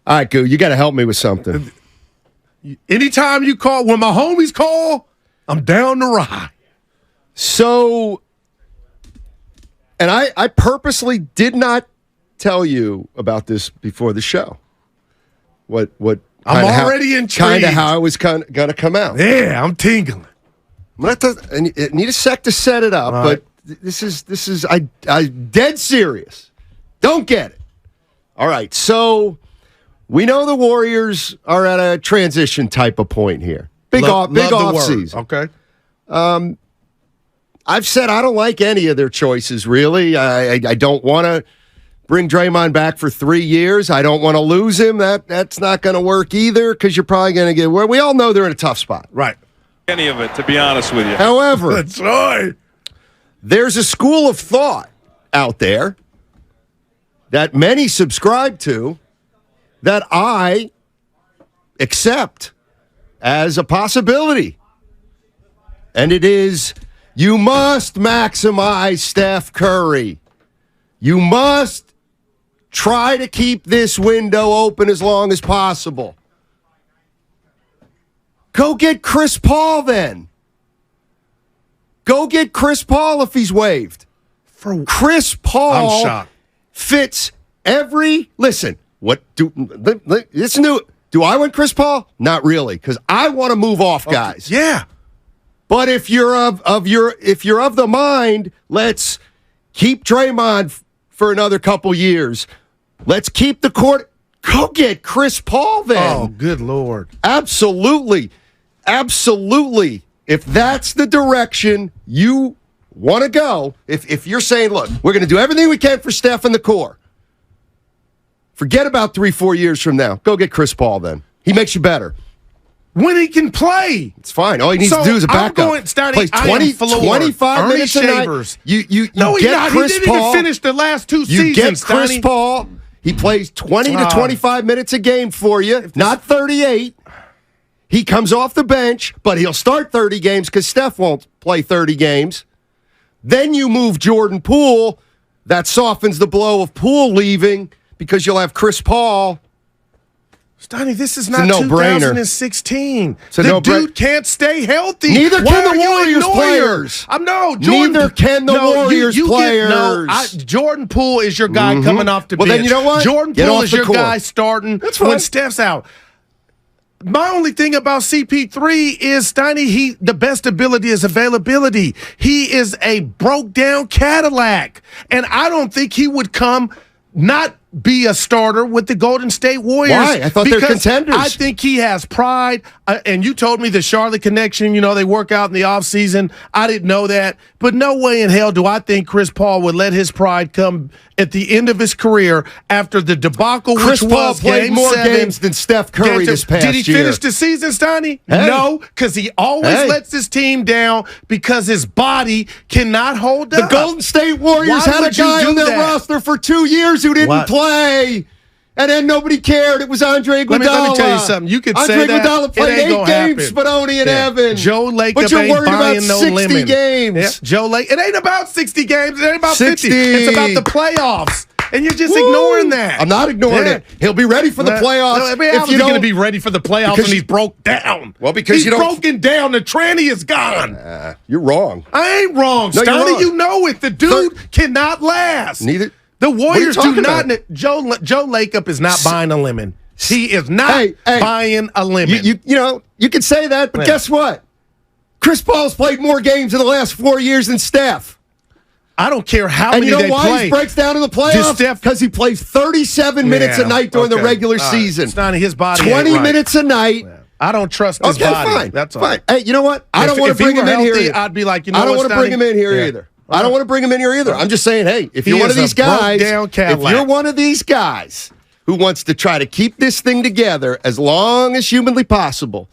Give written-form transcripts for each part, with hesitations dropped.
All right, Goo, you got to help me with something. Anytime you call, when my homies call, I'm down to ride. So, and I purposely did not tell you about this before the show. What I'm already intrigued. Kind of how it was going to come out. Yeah, I'm tingling. I need a sec to set it up, but this is I dead serious. Don't get it. All right, so we know the Warriors are at a transition type of point here. Big off season. Okay. I've said I don't like any of their choices, really. I don't want to bring Draymond back for 3 years. I don't want to lose him. That's not going to work either because you're probably going to get where we all know they're in a tough spot. Right. Any of it, to be honest with you. However, that's right. There's a school of thought out there that many subscribe to that I accept as a possibility. And it is, you must maximize Steph Curry. You must try to keep this window open as long as possible. Go get Chris Paul then. Go get Chris Paul if he's waived. For Chris Paul I'm shocked. Fits every listen. Do I want Chris Paul? Not really, because I want to move off guys. Okay. Yeah. But if you're of the mind, let's keep Draymond for another couple years. Let's keep the court. Go get Chris Paul then. Oh, good Lord. Absolutely. Absolutely. If that's the direction you want to go, if you're saying, look, we're going to do everything we can for Steph and the core, forget about 3-4 years from now. Go get Chris Paul then. He makes you better. When he can play. It's fine. All he needs to do is a backup. Plays 25 minutes a night. You get Chris He didn't even finish the last 2 seasons. You get Chris Paul. He plays 20 to 25 minutes a game for you, not 38. He comes off the bench, but he'll start 30 games because Steph won't play 30 games. Then you move Jordan Poole. That softens the blow of Poole leaving because you'll have Chris Paul. Steiny, this is not 2016. The dude can't stay healthy. Neither can the Warriors players. Neither can the Warriors players. Jordan Poole is your guy coming off the bench. Well, then you know what? Jordan Poole is your guy starting when Steph's out. My only thing about CP3 is, Steiny, the best ability is availability. He is a broke-down Cadillac. And I don't think he would come not be a starter with the Golden State Warriors. Why? I thought they're contenders. I think he has pride. And you told me the Charlotte connection, they work out in the offseason. I didn't know that. But no way in hell do I think Chris Paul would let his pride come at the end of his career after the debacle, Chris which Paul was played Game more 7. games than Steph Curry this past year. Did he finish the season, Steiny? Hey. No, because he always lets his team down because his body cannot hold up. The Golden State Warriors had a guy on their roster for 2 years who didn't play. And then nobody cared. It was Andre Iguodala. Let me tell you something. You could say that. Andre Iguodala played 8 games, Spadoni and Evan. Joe Lacob but you're ain't worried buying about no 60 lemon. games. Yeah. Joe Lacob. It ain't about 60 games. It ain't about 60. 50. It's about the playoffs. And you're just ignoring that. I'm not ignoring it. He'll be ready for the playoffs. How is he going to be ready for the playoffs when he's broke down? Well, because he's broken down. The tranny is gone. You're wrong. I ain't wrong, No, you're Steiny. wrong. You know it. The dude cannot last. Neither. The Warriors do not. About? Joe Lacob is not buying a lemon. He is not buying a lemon. You can say that, but guess what? Chris Paul's played more games in the last 4 years than Steph. I don't care how many they play. And you know why play. he breaks down in the playoffs? Because he plays 37 minutes a night during the regular season. It's not his body. 20 minutes a night. Yeah. I don't trust his body. Fine. That's all. Fine. Hey, you know what? I don't want to bring him in here either. I'd be like, I don't want to bring him in here either. I don't want to bring him in here either. I'm just saying, hey, if you're one of these guys, who wants to try to keep this thing together as long as humanly possible,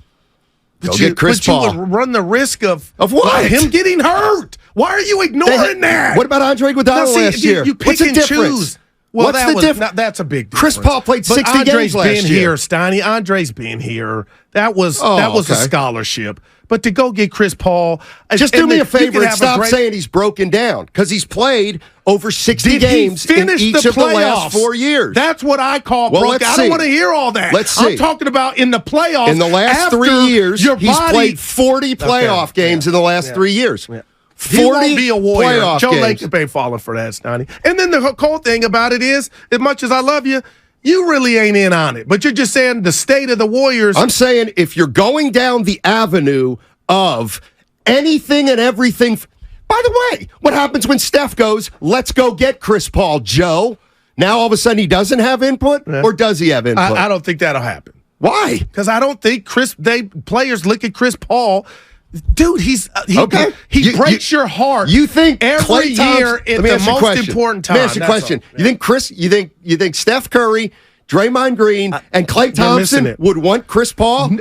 go get Chris Paul. But you would run the risk of what? Him getting hurt. Why are you ignoring that? What about Andre Iguodala last year? You pick and choose. Well, What's the difference? That's a big difference. Chris Paul played 60 games last been year. Here, Steiny. Andre's been here. That was okay. a scholarship. But to go get Chris Paul, just do me a favor and stop saying he's broken down, because he's played over 60 games in each of the last 4 years. That's what I call broken. I don't want to hear all that. Let's see. I'm talking about in the playoffs. In the last 3 years, he's played 40 playoff games in the last 3 years. Yeah. 40 he won't be a warrior. Joe games. Lacob ain't falling for that, Steiny. And then the cool thing about it is, as much as I love you, you really ain't in on it. But you're just saying the state of the Warriors. I'm saying if you're going down the avenue of anything and everything. By the way, what happens when Steph goes, let's go get Chris Paul, Joe? Now all of a sudden he doesn't have input? Or does he have input? I don't think that'll happen. Why? Because I don't think players look at Chris Paul. Dude, he breaks your heart. You think every year at the most important time? Let me ask you a question. You think you think Steph Curry, Draymond Green, and Klay Thompson would want Chris Paul?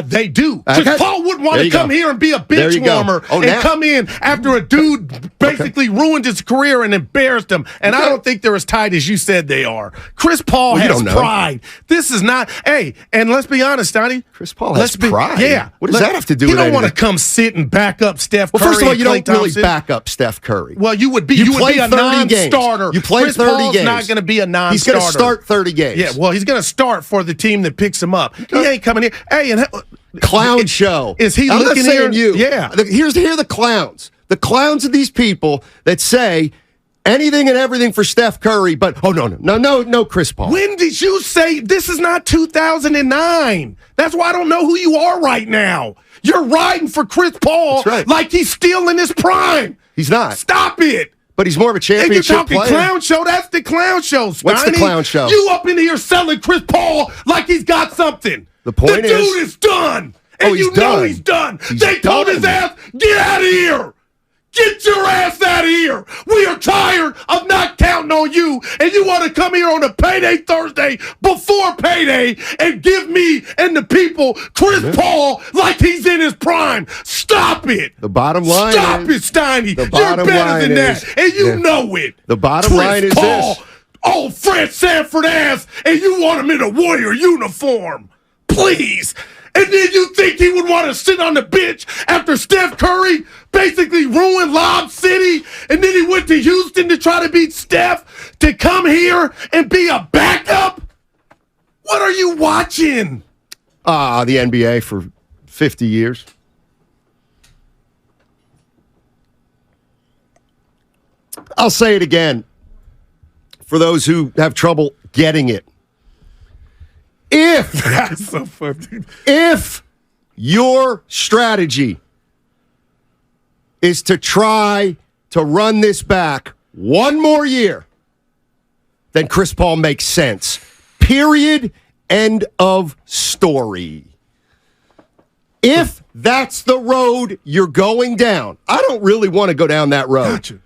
They do. Chris Paul wouldn't want to come here and be a bench warmer and come in after a dude basically ruined his career and embarrassed him. And I don't think they're as tight as you said they are. Chris Paul has pride. This is not. Hey, and let's be honest, Steiny. Chris Paul has pride. Yeah. What does that have to do with it? You don't want to come sit and back up Steph Curry. Well, first of all, you don't really back up Steph Curry. Well, you would be a non-starter. You played 30 games. Chris Paul's not going to be a non-starter. He's going to start 30 games. Yeah, well, he's going to start for the team that picks him up. He ain't coming here. Hey, and clown show. Is he I'm looking not saying here? You. Yeah. Here are the clowns. The clowns of these people that say anything and everything for Steph Curry, but no, Chris Paul. When did you say this is not 2009? That's why I don't know who you are right now. You're riding for Chris Paul like he's still in his prime. He's not. Stop it. But he's more of a championship player. And you're talking clown show? That's the clown show, Steiny. What's the clown show? You up in here selling Chris Paul like he's got something. The point the dude is done. And you know he's done. They told his ass, get out of here. Get your ass out of here. We are tired of not counting on you. And you want to come here on a payday Thursday before payday and give me and the people Chris Paul like he's in his prime. Stop it. The bottom line Stop it, Steiny. You're better than that. And you know it. The bottom line is Paul, this. Old Fred Sanford ass, and you want him in a Warrior uniform. Please. And then you think he would want to sit on the bench after Steph Curry basically ruined Lob City, and then he went to Houston to try to beat Steph, to come here and be a backup? What are you watching? The NBA for 50 years. I'll say it again for those who have trouble getting it. That's so funny. If your strategy is to try to run this back one more year, then Chris Paul makes sense. Period. End of story. If that's the road you're going down, I don't really want to go down that road. Gotcha.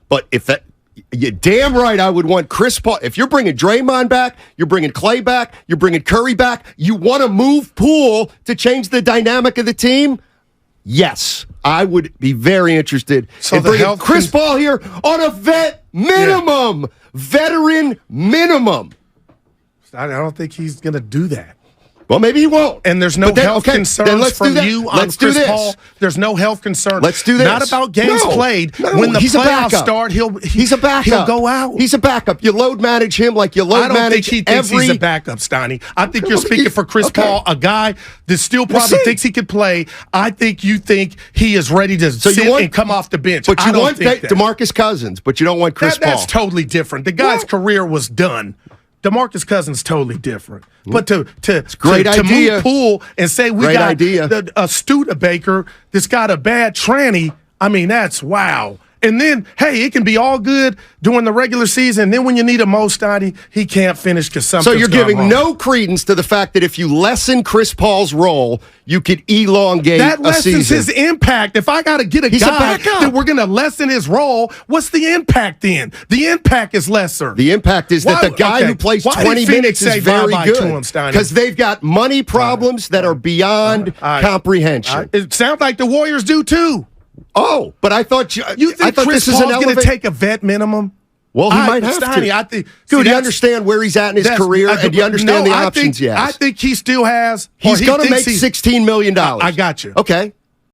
But if that, you're damn right I would want Chris Paul. If you're bringing Draymond back, you're bringing Klay back, you're bringing Curry back, you want to move Poole to change the dynamic of the team? Yes, I would be very interested in bringing Chris Paul here on a vet minimum, veteran minimum. I don't think he's going to do that. Well, maybe he won't. And there's no health concerns from you on Chris Paul. There's no health concerns. Let's do this. Not about games played. When the playoffs start, he's a backup. He'll go out. He's a backup. You load manage him like you load manage I don't think he thinks he's a backup, Steiny. I think you're speaking for Chris Paul, a guy that still probably thinks he could play. I think you think he is ready to sit and come off the bench. But you want DeMarcus Cousins, but you don't want Chris Paul. That's totally different. The guy's career was done. DeMarcus Cousins totally different. But to move Poole and say we got a Studebaker that's got a bad tranny, I mean, that's wow. And then, hey, it can be all good during the regular season. And then when you need a most, Steiny, he can't finish because something's So you're giving no credence to the fact that if you lessen Chris Paul's role, you could elongate a season. That lessens his impact. If I got to get a guy that we're going to lessen his role, what's the impact then? The impact is lesser. The impact is that the guy who plays 20 minutes is very good because they've got money problems that are beyond comprehension. It sounds like the Warriors do too. Oh, but I thought you think Chris Paul's going to take a vet minimum? Well, he might have Steiny, to. I think. Dude, do you understand where he's at in his career, and do you understand the options he has? I think he still has. He's going to make $16 million. I got you. Okay.